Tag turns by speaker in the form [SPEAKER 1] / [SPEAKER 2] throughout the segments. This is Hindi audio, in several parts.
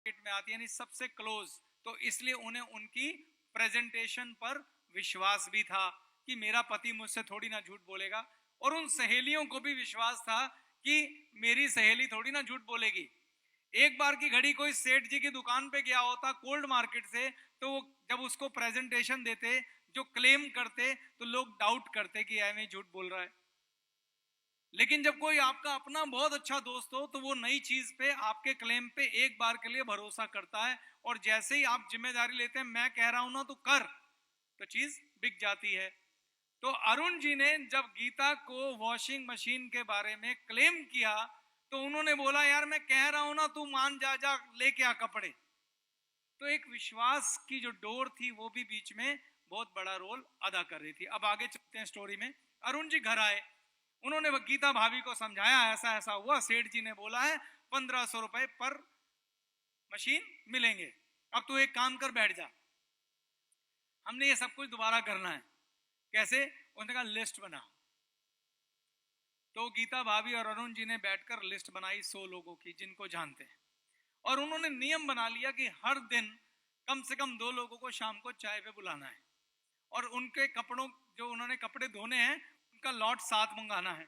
[SPEAKER 1] में आती है, यानी सबसे क्लोज, तो इसलिए उन्हें उनकी प्रेजेंटेशन पर विश्वास भी था कि मेरा पति मुझसे थोड़ी ना झूठ बोलेगा, और उन सहेलियों को भी विश्वास था कि मेरी सहेली थोड़ी ना झूठ बोलेगी। एक बार की घड़ी कोई सेठ जी की दुकान पे गया होता कोल्ड मार्केट से, तो वो जब उसको प्रेजेंटेशन देते, जो क्लेम करते, तो लोग डाउट करते कि एवं झूठ बोल रहा है। लेकिन जब कोई आपका अपना बहुत अच्छा दोस्त हो, तो वो नई चीज पे, आपके क्लेम पे एक बार के लिए भरोसा करता है, और जैसे ही आप जिम्मेदारी लेते हैं, मैं कह रहा हूं ना तो कर, तो चीज बिक जाती है। तो अरुण जी ने जब गीता को वॉशिंग मशीन के बारे में क्लेम किया, तो उन्होंने बोला यार मैं कह रहा हूं ना, तू मान जा, जा लेके आ कपड़े। तो एक विश्वास की जो डोर थी वो भी बीच में बहुत बड़ा रोल अदा कर रही थी। अब आगे चलते हैं स्टोरी में। अरुण जी घर आए, उन्होंने गीता भाभी को समझाया ऐसा ऐसा हुआ, सेठ जी ने बोला है 1500 रुपए पर मशीन मिलेंगे, अब तू एक काम कर बैठ जा, हमने ये सब कुछ दोबारा करना है। कैसे? उन्होंने कहा लिस्ट बना। तो गीता भाभी और अरुण जी ने बैठकर लिस्ट बनाई 100 लोगों की जिनको जानते हैं, और उन्होंने नियम बना लिया कि हर दिन कम से कम 2 लोगों को शाम को चाय पे बुलाना है, और उनके कपड़ों, जो उन्होंने कपड़े धोने हैं, उनका लॉट साथ मंगाना है।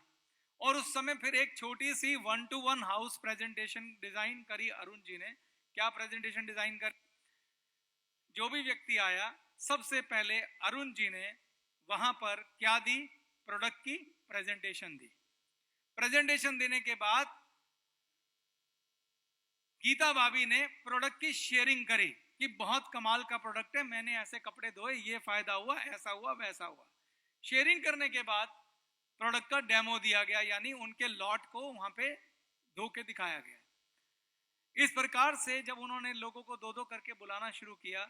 [SPEAKER 1] और उस समय फिर एक छोटी सी 1-to-1 हाउस प्रेजेंटेशन डिजाइन करी अरुण जी ने। क्या प्रेजेंटेशन डिजाइन कर? जो भी व्यक्ति आया, सबसे पहले अरुण जी ने वहां पर क्या दी? प्रोडक्ट की प्रेजेंटेशन दी। प्रेजेंटेशन देने के बाद गीता भाभी ने प्रोडक्ट की शेयरिंग करी कि बहुत कमाल का प्रोडक्ट है, मैंने ऐसे कपड़े धोए, ये फायदा हुआ, ऐसा हुआ, वैसा हुआ। शेयरिंग करने के बाद प्रोडक्ट का डेमो दिया गया, यानी उनके लॉट को वहां पे धो के दिखाया गया। इस प्रकार से जब उन्होंने लोगों को 2-2 करके बुलाना शुरू किया,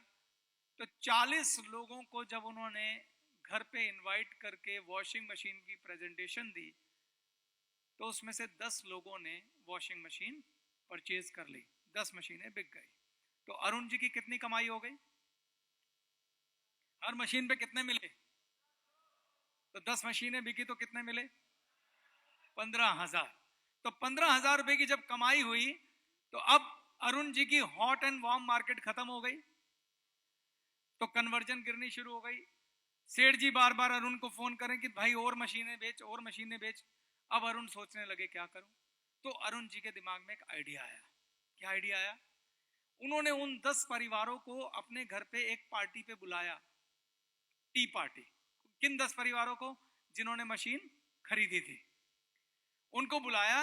[SPEAKER 1] तो 40 लोगों को जब उन्होंने घर पे इनवाइट करके वॉशिंग मशीन की प्रेजेंटेशन दी, तो उसमें से 10 लोगों ने वॉशिंग मशीन परचेज कर ली, 10 मशीनें बिक गई। तो अरुण जी की कितनी कमाई हो गई? हर मशीन पे कितने मिले? तो 10 मशीनें बिकी तो कितने मिले? 15,000। तो 15,000 रुपए की जब कमाई हुई, तो अब अरुण जी की हॉट एंड वार्म मार्केट खत्म हो गई, तो कन्वर्जन गिरनी शुरू हो गई। सेठ जी बार बार अरुण को फोन करें कि भाई और मशीनें बेच, और मशीनें बेच। अब अरुण सोचने लगे क्या करूं। तो अरुण जी के दिमाग में एक आइडिया आया। क्या आइडिया आया? उन्होंने उन 10 परिवारों को अपने घर पे एक पार्टी पे बुलाया, टी पार्टी। किन 10 परिवारों को? जिन्होंने मशीन खरीदी थी, उनको बुलाया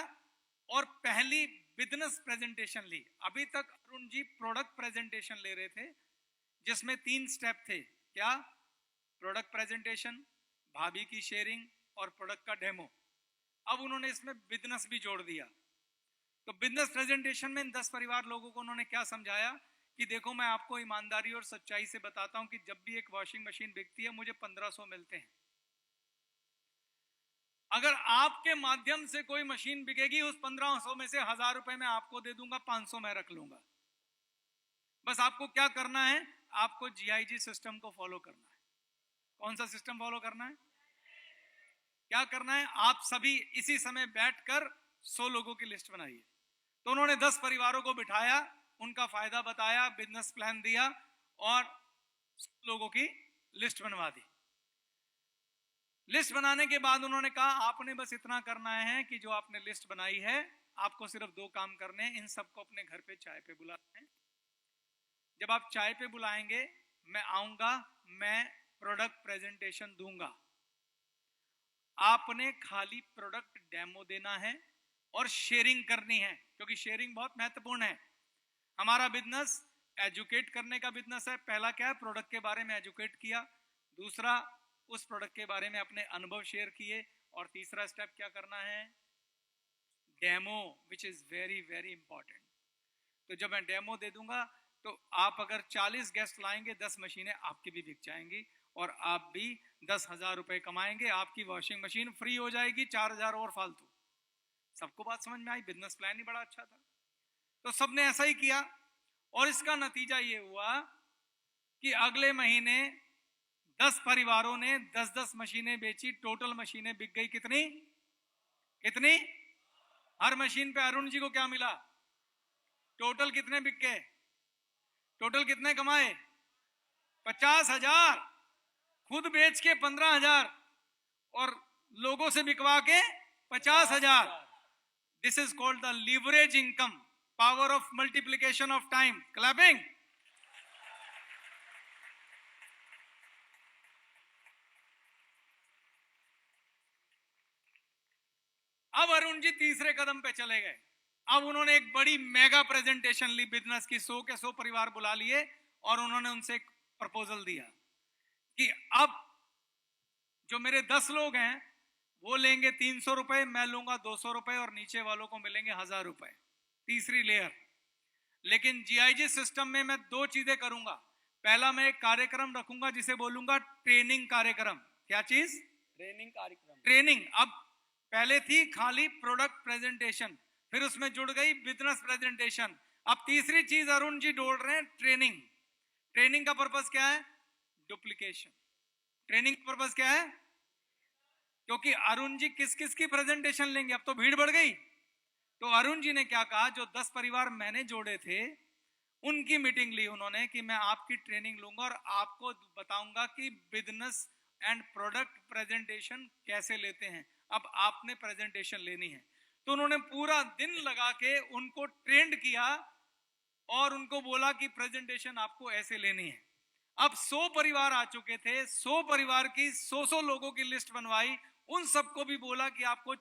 [SPEAKER 1] और पहली बिजनेस प्रेजेंटेशन ली। अभी तक अरुण जी प्रोडक्ट प्रेजेंटेशन ले रहे थे, जिसमें 3 स्टेप थे। क्या? प्रोडक्ट प्रेजेंटेशन, भाभी की शेयरिंग, और प्रोडक्ट का डेमो। अब उन्होंने इसमें बिजनेस भी जोड़ दिया। तो बिजनेस प्रेजेंटेशन में इन 10 परिवार लोगों को उन्होंने क्या समझाया कि देखो, मैं आपको ईमानदारी और सच्चाई से बताता हूं कि जब भी एक वॉशिंग मशीन बिकती है, मुझे 1500 मिलते हैं। अगर आपके माध्यम से कोई मशीन बिकेगी, उस 1500 में से 1000 रुपए मैं आपको दे दूंगा, 500 मैं रख लूंगा। बस आपको क्या करना है? आपको जीआईजी सिस्टम को फॉलो करना है। कौन सा सिस्टम फॉलो करना है? क्या करना है? आप सभी इसी समय बैठकर 100 लोगों की लिस्ट बनाइए। तो उन्होंने 10 परिवारों को बिठाया, उनका फायदा बताया, बिजनेस प्लान दिया, और लोगों की लिस्ट बनवा दी। लिस्ट बनाने के बाद उन्होंने कहा आपने बस इतना करना है कि जो आपने लिस्ट बनाई है, आपको सिर्फ 2 काम करने हैं। इन सबको अपने घर पे चाय पे बुलाना है। जब आप चाय पे बुलाएंगे, मैं आऊंगा, मैं प्रोडक्ट प्रेजेंटेशन दूंगा। आपने खाली प्रोडक्ट डेमो देना है और शेयरिंग करनी है, क्योंकि शेयरिंग बहुत महत्वपूर्ण है। हमारा बिजनेस एजुकेट करने का बिजनेस है। पहला क्या है? प्रोडक्ट के बारे में एजुकेट किया। दूसरा, उस प्रोडक्ट के बारे में अपने अनुभव शेयर किए। और तीसरा स्टेप क्या करना है? Demo, which is very very important. तो जब मैं डेमो दे दूंगा, तो आप अगर 40 गेस्ट लाएंगे, 10 मशीनें आपकी भी बिक जाएंगी, और आप भी 10,000 रुपए कमाएंगे। आपकी वॉशिंग मशीन फ्री हो जाएगी, 4,000 और फालतू। सबको बात समझ में आई? बिजनेस प्लान ही बड़ा अच्छा था। तो सबने ऐसा ही किया, और इसका नतीजा ये हुआ कि अगले महीने 10 परिवारों ने 10-10 मशीनें बेची। टोटल मशीनें बिक गई कितनी? कितनी? हर मशीन पे अरुण जी को क्या मिला? टोटल कितने बिके? टोटल कितने कमाए? 50,000। खुद बेच के 15,000 और लोगों से बिकवा के 50,000। This is called the leverage income, power of multiplication of time. Clapping. अब अरुण जी तीसरे कदम पे चले गए। अब उन्होंने एक बड़ी मेगा प्रेजेंटेशन ली बिजनेस की, 100 के 100 परिवार बुला लिए और उन्होंने उनसे एक प्रपोजल दिया कि अब जो मेरे 10 लोग हैं वो लेंगे 300 रुपए, मैं लूंगा 200 रुपए और नीचे वालों को मिलेंगे 1000 रुपए। तीसरी लेयर। लेकिन जीआईजी सिस्टम में मैं दो चीजें करूंगा। पहला, मैं एक कार्यक्रम रखूंगा जिसे बोलूंगा ट्रेनिंग कार्यक्रम। क्या चीज?
[SPEAKER 2] ट्रेनिंग कार्यक्रम।
[SPEAKER 1] ट्रेनिंग। अब पहले थी खाली प्रोडक्ट प्रेजेंटेशन, फिर उसमें जुड़ गई बिजनेस प्रेजेंटेशन। अब तीसरी चीज अरुण जी जोड़ रहे हैं, ट्रेनिंग। ट्रेनिंग का पर्पस क्या है? डुप्लीकेशन। ट्रेनिंग का पर्पस क्या है? क्योंकि अरुण जी किस किस की प्रेजेंटेशन लेंगे, अब तो भीड़ बढ़ गई। तो अरुण जी ने क्या कहा, जो 10 परिवार मैंने जोड़े थे उनकी मीटिंग ली उन्होंने कि मैं आपकी ट्रेनिंग लूंगा और आपको बताऊंगा कि बिजनेस एंड प्रोडक्ट प्रेजेंटेशन कैसे लेते हैं। अब आपने प्रेजेंटेशन लेनी है। तो उन्होंने पूरा दिन लगा के उनको ट्रेंड किया और उनको बोला कि प्रेजेंटेशन आपको ऐसे लेनी है। अब 100 परिवार आ चुके थे, 100 परिवार की 100 लोगों की लिस्ट बनवाई, उन सबको भी बोला कि आपको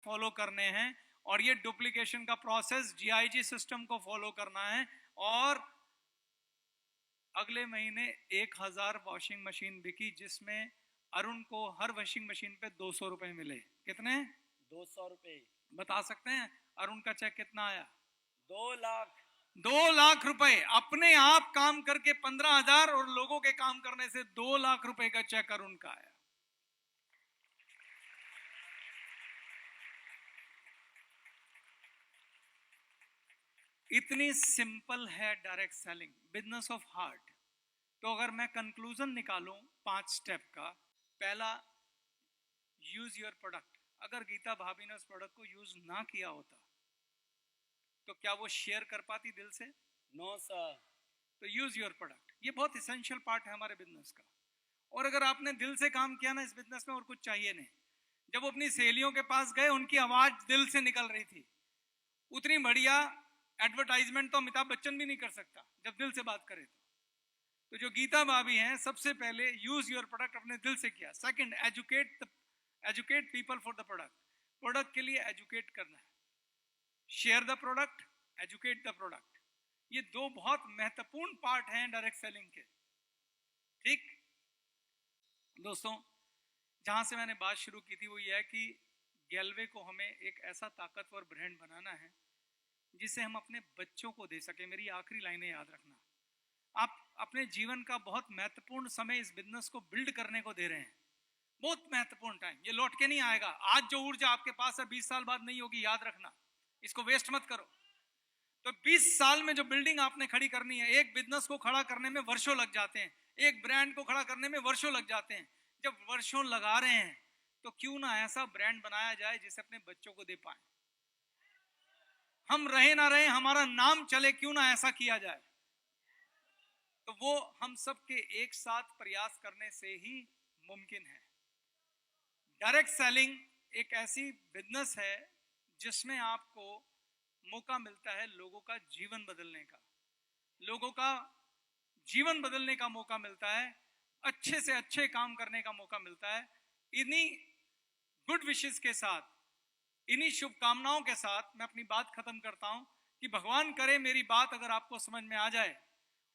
[SPEAKER 1] फॉलो करने हैं और ये डुप्लीकेशन का प्रोसेस जीआईजी सिस्टम को फॉलो करना है। और अगले महीने 1000 वॉशिंग मशीन बिकी, जिसमें अरुण को हर वॉशिंग मशीन पे 200 रुपए मिले। कितने?
[SPEAKER 2] 200 रुपए।
[SPEAKER 1] बता सकते हैं अरुण का चेक कितना आया?
[SPEAKER 2] 2 लाख।
[SPEAKER 1] 2 लाख रुपए। अपने आप काम करके 15,000 और लोगों के काम करने से 2 लाख रुपए का चेक अरुण का आया। इतनी सिंपल है direct selling, business of heart. तो अगर मैं कंक्लूजन निकालूं 5 स्टेप का, पहला, यूज योर प्रोडक्ट। अगर गीता भाभी ने उस प्रोडक्ट को यूज ना किया होता तो क्या वो शेयर कर पाती दिल से?
[SPEAKER 2] No sir.
[SPEAKER 1] तो यूज योर प्रोडक्ट, ये बहुत इसेंशियल पार्ट है हमारे बिजनेस का। और अगर आपने दिल से काम किया ना इस बिजनेस में, और कुछ चाहिए नहीं। जब वो अपनी सहेलियों के पास गए, उनकी आवाज दिल से निकल रही थी। उतनी बढ़िया एडवर्टाइजमेंट तो अमिताभ बच्चन भी नहीं कर सकता जब दिल से बात करे। तो जो गीता भाभी हैं, सबसे पहले यूज योर प्रोडक्ट अपने दिल से किया। Second, educate people for the product. Product के लिए एजुकेट करना है। Share the product, educate the product. ये दो बहुत महत्वपूर्ण पार्ट हैं डायरेक्ट सेलिंग के। ठीक दोस्तों, जहां से मैंने बात शुरू की थी वो ये है कि गैलवे को हमें एक ऐसा ताकतवर ब्रांड बनाना है जिसे हम अपने बच्चों को दे सके। मेरी आखिरी लाइनें याद रखना। आप अपने जीवन का बहुत महत्वपूर्ण समय इस बिजनेस को बिल्ड करने को दे रहे हैं। बहुत महत्वपूर्ण टाइम, ये लौट के नहीं आएगा। आज जो ऊर्जा आपके पास है 20 साल बाद नहीं होगी, याद रखना। इसको वेस्ट मत करो। तो 20 साल में जो बिल्डिंग आपने खड़ी करनी है, एक बिजनेस को खड़ा करने में वर्षों लग जाते हैं, एक ब्रांड को खड़ा करने में वर्षों लग जाते हैं। जब वर्षों लगा रहे हैं तो क्यों ना ऐसा ब्रांड बनाया जाए जिसे अपने बच्चों को दे पाए। हम रहे ना रहे, हमारा नाम चले, क्यों ना ऐसा किया जाए। तो वो हम सब के एक साथ प्रयास करने से ही मुमकिन है। डायरेक्ट सेलिंग एक ऐसी बिजनेस है जिसमें आपको मौका मिलता है लोगों का जीवन बदलने का। लोगों का जीवन बदलने का मौका मिलता है, अच्छे से अच्छे काम करने का मौका मिलता है। इन्हीं गुड विशेस के साथ, इन्हीं शुभकामनाओं के साथ मैं अपनी बात खत्म करता हूं कि भगवान करे मेरी बात अगर आपको समझ में आ जाए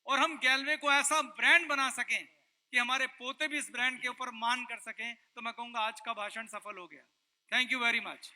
[SPEAKER 1] और हम गैलवे को ऐसा ब्रांड बना सकें कि हमारे पोते भी इस ब्रांड के ऊपर मान कर सकें, तो मैं कहूंगा आज का भाषण सफल हो गया। Thank you very much.